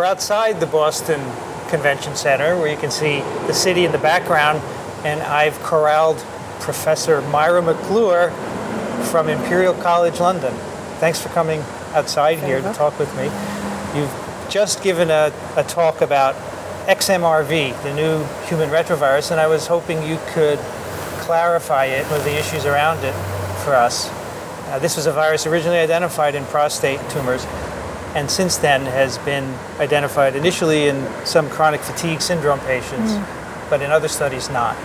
we're outside the Boston Convention Center, where you can see the city in the background, and I've corralled Professor Myra McClure from Imperial College London. Thanks for coming outside here to talk with me. You've just given a talk about XMRV, the new human retrovirus, and I was hoping you could clarify it with the issues around it for us. This was a virus originally identified in prostate tumors, and since then has been identified initially in some chronic fatigue syndrome patients, but in other studies not.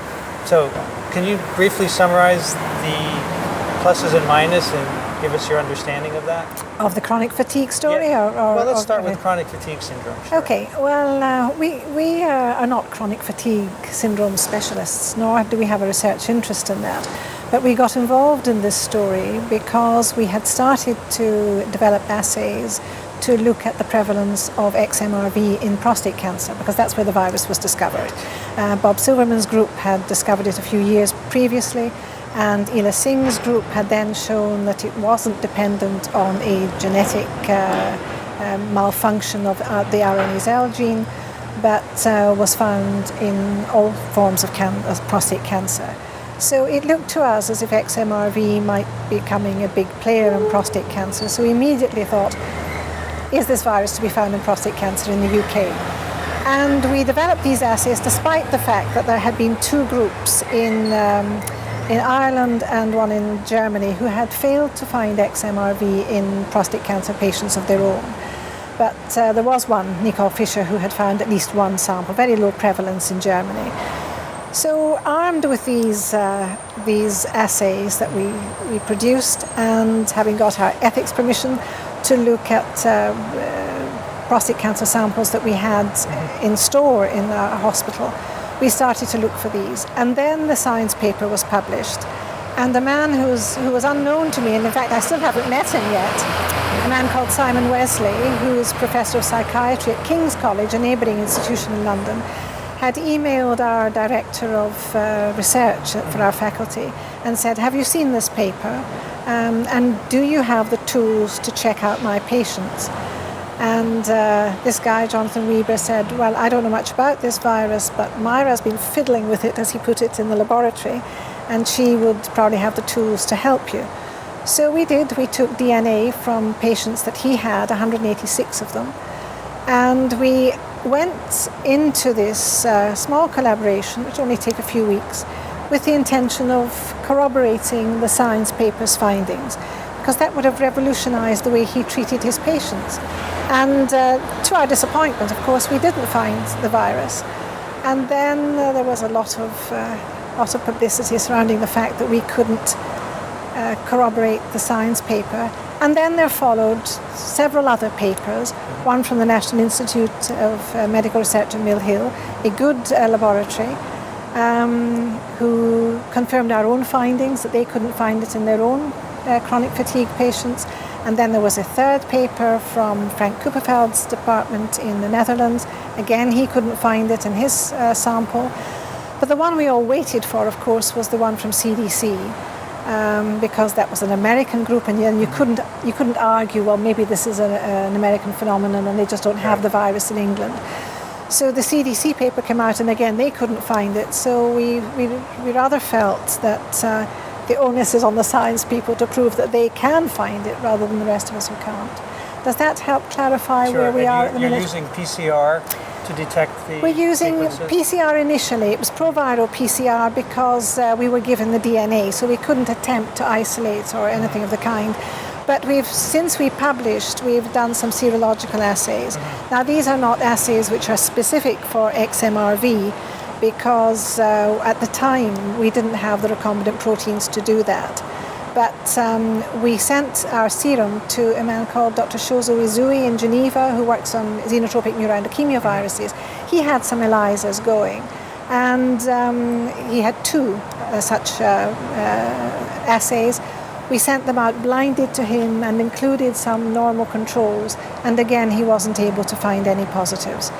So can you briefly summarize the pluses and minuses and give us your understanding of that? Of the chronic fatigue story? Yeah. Well, let's start with chronic fatigue syndrome. Sure. Okay, well, we are not chronic fatigue syndrome specialists, nor do we have a research interest in that. But we got involved in this story because we had started to develop assays to look at the prevalence of XMRV in prostate cancer, because that's where the virus was discovered. Bob Silverman's group had discovered it a few years previously, and Ila Singh's group had then shown that it wasn't dependent on a genetic malfunction of the RNase-L gene, but was found in all forms of prostate cancer. So it looked to us as if XMRV might be becoming a big player in prostate cancer. So we immediately thought, is this virus to be found in prostate cancer in the UK? And we developed these assays despite the fact that there had been two groups in Ireland and one in Germany who had failed to find XMRV in prostate cancer patients of their own. But there was one, Nicole Fischer, who had found at least one sample, very low prevalence in Germany. So armed with these assays that we produced, and having got our ethics permission to look at prostate cancer samples that we had in store in our hospital, we started to look for these. And then the science paper was published. And a man who was unknown to me, and in fact I still haven't met him yet, a man called Simon Wesley, who is Professor of Psychiatry at King's College, a neighbouring institution in London, had emailed our Director of Research for our faculty and said, have you seen this paper? And do you have the tools to check out my patients? And this guy, Jonathan Weber, said, well, I don't know much about this virus, but Myra's been fiddling with it, as he put it, in the laboratory, and she would probably have the tools to help you. So we did. We took DNA from patients that he had, 186 of them, and we went into this small collaboration, which only take a few weeks, with the intention of corroborating the science paper's findings, because that would have revolutionized the way he treated his patients. And to our disappointment, of course, we didn't find the virus. And then there was a lot of publicity surrounding the fact that we couldn't corroborate the science paper. And then there followed several other papers, one from the National Institute of Medical Research at Mill Hill, a good laboratory, who confirmed our own findings, that they couldn't find it in their own chronic fatigue patients. And then there was a third paper from Frank Kupperveld's department in the Netherlands. Again, he couldn't find it in his sample. But the one we all waited for, of course, was the one from CDC. Because that was an American group, and you couldn't argue, well, maybe this is an American phenomenon and they just don't have the virus in England. So the CDC paper came out, and again they couldn't find it. So we rather felt that the onus is on the science people to prove that they can find it rather than the rest of us who can't. Does that help clarify where we are at the minute? You're using PCR to detect the We're using sequences? PCR initially. It was proviral PCR because we were given the DNA, so we couldn't attempt to isolate or anything of the kind. But since we published, we've done some serological assays. Now, these are not assays which are specific for XMRV, because at the time we didn't have the recombinant proteins to do that. But we sent our serum to a man called Dr. Shozo Izui in Geneva, who works on xenotropic neuroendocrine viruses. He had some ELISAs going, and he had two such assays. We sent them out blinded to him and included some normal controls, and again he wasn't able to find any positives.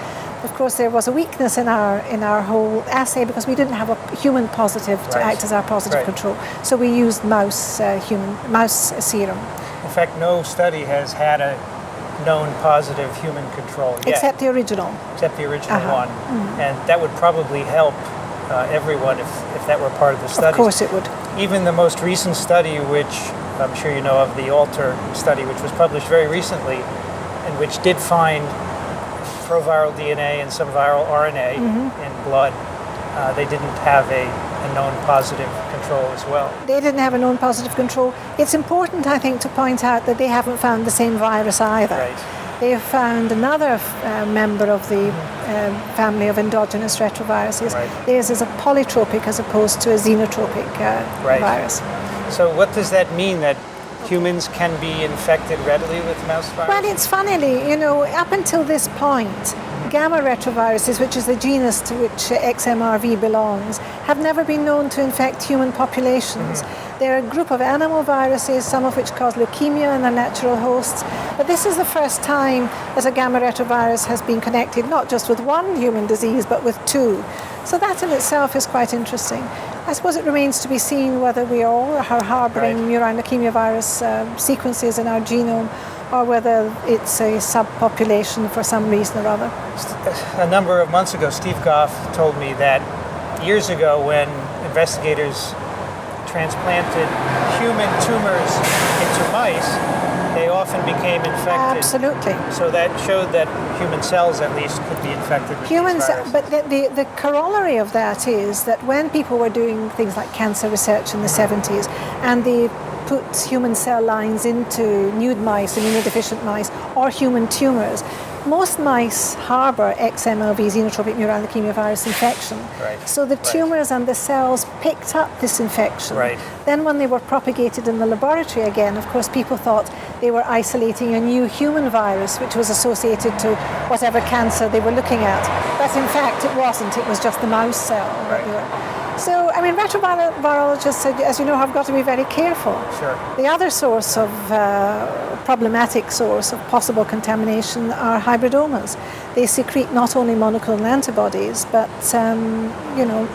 Of course, there was a weakness in our whole assay because we didn't have a human positive to act as our positive control. So we used mouse serum. In fact, no study has had a known positive human control yet. Except the original. Except the original one. And that would probably help everyone if that were part of the study. Of course it would. Even the most recent study, which I'm sure you know of, the ALTER study, which was published very recently, and which did find proviral DNA and some viral RNA in blood, they didn't have a known positive control as well. They didn't have a known positive control. It's important, I think, to point out that they haven't found the same virus either. Right. They have found another member of the family of endogenous retroviruses. Right. Theirs is a polytropic as opposed to a xenotropic virus. So what does that mean, that humans can be infected readily with mouse virus? Well, it's funnily, up until this point, gamma retroviruses, which is the genus to which XMRV belongs, have never been known to infect human populations. They're a group of animal viruses, some of which cause leukemia in their natural hosts. But this is the first time that a gamma retrovirus has been connected not just with one human disease, but with two. So that in itself is quite interesting. I suppose it remains to be seen whether we all are harbouring murine leukemia virus sequences in our genome, or whether it's a subpopulation for some reason or other. A number of months ago, Steve Goff told me that years ago, when investigators transplanted human tumors into mice, they often became infected. Absolutely. So that showed that human cells, at least, could be infected with Humans, these viruses. but the corollary of that is that when people were doing things like cancer research in the 70s, and they put human cell lines into nude mice, immunodeficient mice, or human tumors, most mice harbour XMRV, xenotropic murine leukemia virus infection. Right. So the tumors and the cells picked up this infection. Right. Then when they were propagated in the laboratory again, of course, people thought they were isolating a new human virus which was associated to whatever cancer they were looking at. But in fact, it wasn't. It was just the mouse cell. So, retrovirologists, as you know, have got to be very careful. Sure. The other source of problematic source of possible contamination are hybridomas. They secrete not only monoclonal antibodies, but xenotropic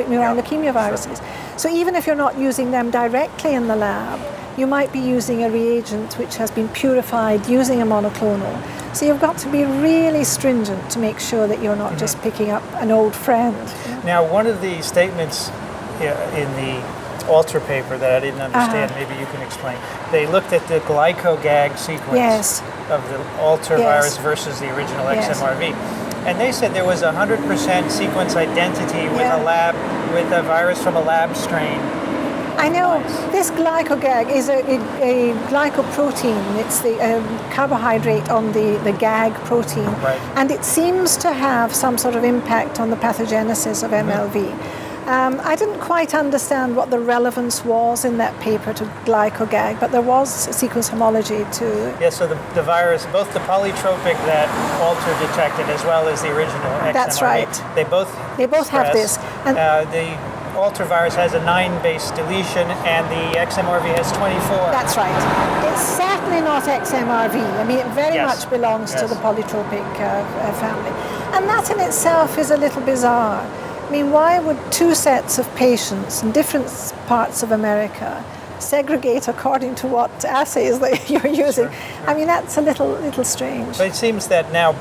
murine leukemia viruses. So even if you're not using them directly in the lab, you might be using a reagent which has been purified using a monoclonal. So you've got to be really stringent to make sure that you're not just picking up an old friend. Now, one of the statements in the ALTER paper that I didn't understand, maybe you can explain. They looked at the glycogag sequence of the ALTER virus versus the original XMRV. And they said there was 100% sequence identity with a virus from a lab strain. I know. This glycogag is a glycoprotein. It's the carbohydrate on the GAG protein. Right. And it seems to have some sort of impact on the pathogenesis of MLV. I didn't quite understand what the relevance was in that paper to glycogag, but there was sequence homology to... Yeah, so the virus, both the polytropic that ALTER detected as well as the original XMRV, That's right. They both have this. And the ALTER virus has a 9-base deletion and the XMRV has 24. That's right. It's certainly not XMRV. I mean, it very much belongs to the polytropic family. And that in itself is a little bizarre. I mean, why would two sets of patients in different parts of America segregate according to what assays that you're using? I mean, that's a little strange. But it seems that now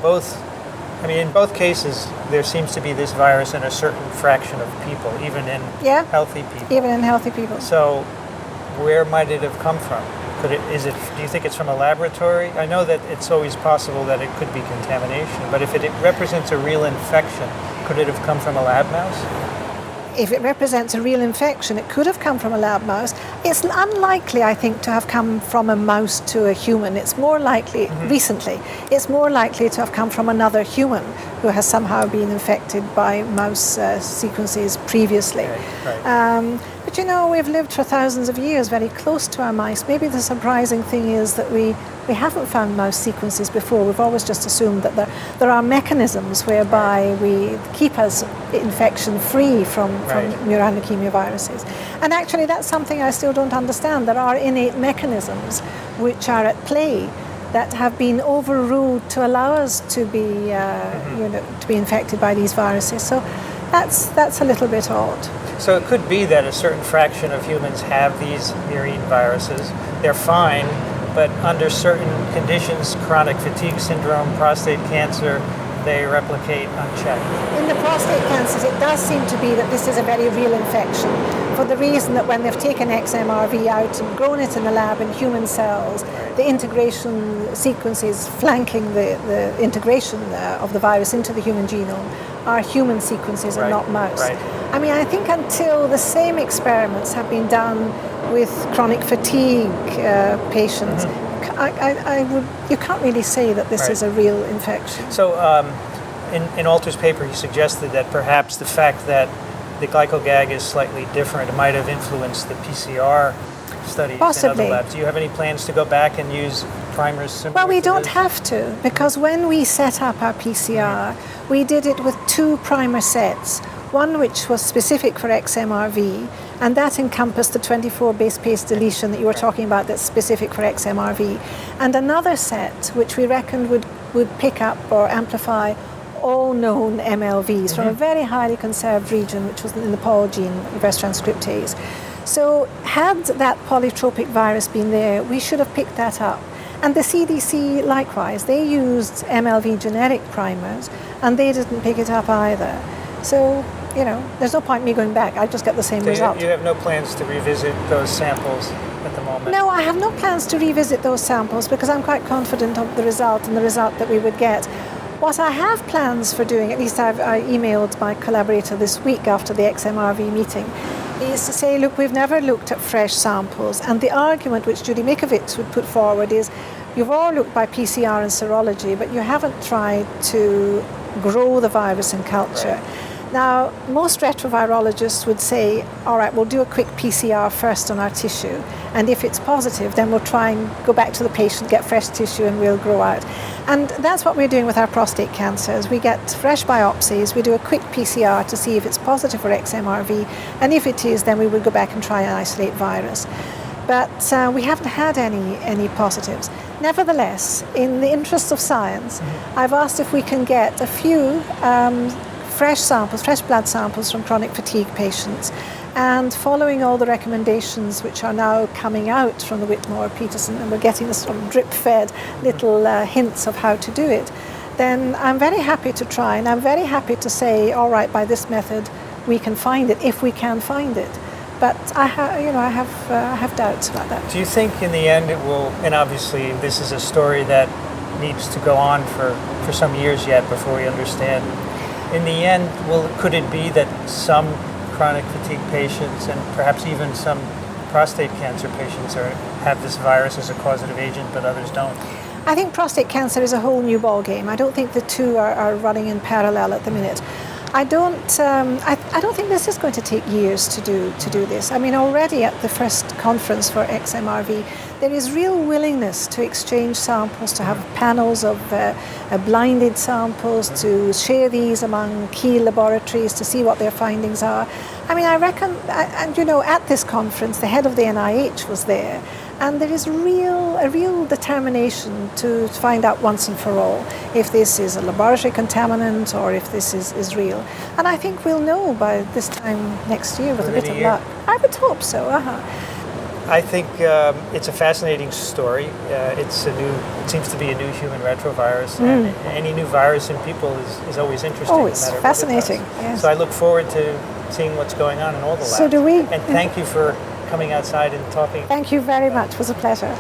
in both cases, there seems to be this virus in a certain fraction of people, even in healthy people. Even in healthy people. So where might it have come from? Do you think it's from a laboratory? I know that it's always possible that it could be contamination, but if it represents a real infection, could it have come from a lab mouse? If it represents a real infection, it could have come from a lab mouse. It's unlikely, I think, to have come from a mouse to a human. It's more likely, recently, it's more likely to have come from another human who has somehow been infected by mouse sequences previously. Right. But we've lived for thousands of years very close to our mice. Maybe the surprising thing is that we haven't found mouse sequences before. We've always just assumed that there are mechanisms whereby we keep us infection-free from murine leukemia viruses. And actually, that's something I still don't understand. There are innate mechanisms which are at play that have been overruled to allow us to be, to be infected by these viruses. So that's a little bit odd. So it could be that a certain fraction of humans have these murine viruses. They're fine, but under certain conditions, chronic fatigue syndrome, prostate cancer, they replicate unchecked. In the prostate cancers, it does seem to be that this is a very real infection, for the reason that when they've taken XMRV out and grown it in the lab in human cells, the integration sequences flanking the integration of the virus into the human genome are human sequences and not mouse. Right. I mean, I think until the same experiments have been done with chronic fatigue patients, you can't really say that this is a real infection. So in Alter's paper, he suggested that perhaps the fact that the glycogag is slightly different might have influenced the PCR studies Possibly. in other labs. Do you have any plans to go back and use primers similar Well, we to don't this? have to, because when we set up our PCR, we did it with 2 primer sets. One which was specific for XMRV, and that encompassed the 24 base pairs deletion that you were talking about that's specific for XMRV. And another set which we reckoned would pick up or amplify all known MLVs from a very highly conserved region, which was in the Paul gene, reverse transcriptase. So had that polytropic virus been there, we should have picked that up. And the CDC, likewise, they used MLV generic primers, and they didn't pick it up either. So, you know, there's no point in me going back. I just get the same result. You have no plans to revisit those samples at the moment? No, I have no plans to revisit those samples because I'm quite confident of the result and the result that we would get. What I have plans for doing, at least I emailed my collaborator this week after the XMRV meeting, is to say, look, we've never looked at fresh samples, and the argument which Judy Mikovits would put forward is, you've all looked by PCR and serology, but you haven't tried to grow the virus in culture. Right. Now, most retrovirologists would say, all right, we'll do a quick PCR first on our tissue, and if it's positive, then we'll try and go back to the patient, get fresh tissue, and we'll grow out. And that's what we're doing with our prostate cancers. We get fresh biopsies, we do a quick PCR to see if it's positive for XMRV, and if it is, then we would go back and try and isolate virus. But we haven't had any positives. Nevertheless, in the interest of science, I've asked if we can get a few fresh blood samples from chronic fatigue patients, and following all the recommendations which are now coming out from the Whitmore Peterson, and we're getting the sort of drip-fed little hints of how to do it, then I'm very happy to try, and I'm very happy to say, all right, by this method we can find it, if we can find it. But I have doubts about that. Do you think in the end it will, and obviously this is a story that needs to go on for some years yet before we understand, in the end, could it be that some chronic fatigue patients and perhaps even some prostate cancer patients have this virus as a causative agent, but others don't? I think prostate cancer is a whole new ballgame. I don't think the two are running in parallel at the minute. I don't think this is going to take years to do this. I mean, already at the first conference for XMRV, there is real willingness to exchange samples, to have panels of blinded samples, to share these among key laboratories to see what their findings are. I mean, I reckon, at this conference, the head of the NIH was there, and there is a real determination to find out once and for all if this is a laboratory contaminant or if this is real. And I think we'll know by this time next year with a bit of luck. I would hope so. I think it's a fascinating story. It seems to be a new human retrovirus, and any new virus in people is always interesting. Oh, it's fascinating. Yes. So I look forward to seeing what's going on in all the labs. So do we. And thank you for coming outside and talking. Thank you very much. It was a pleasure.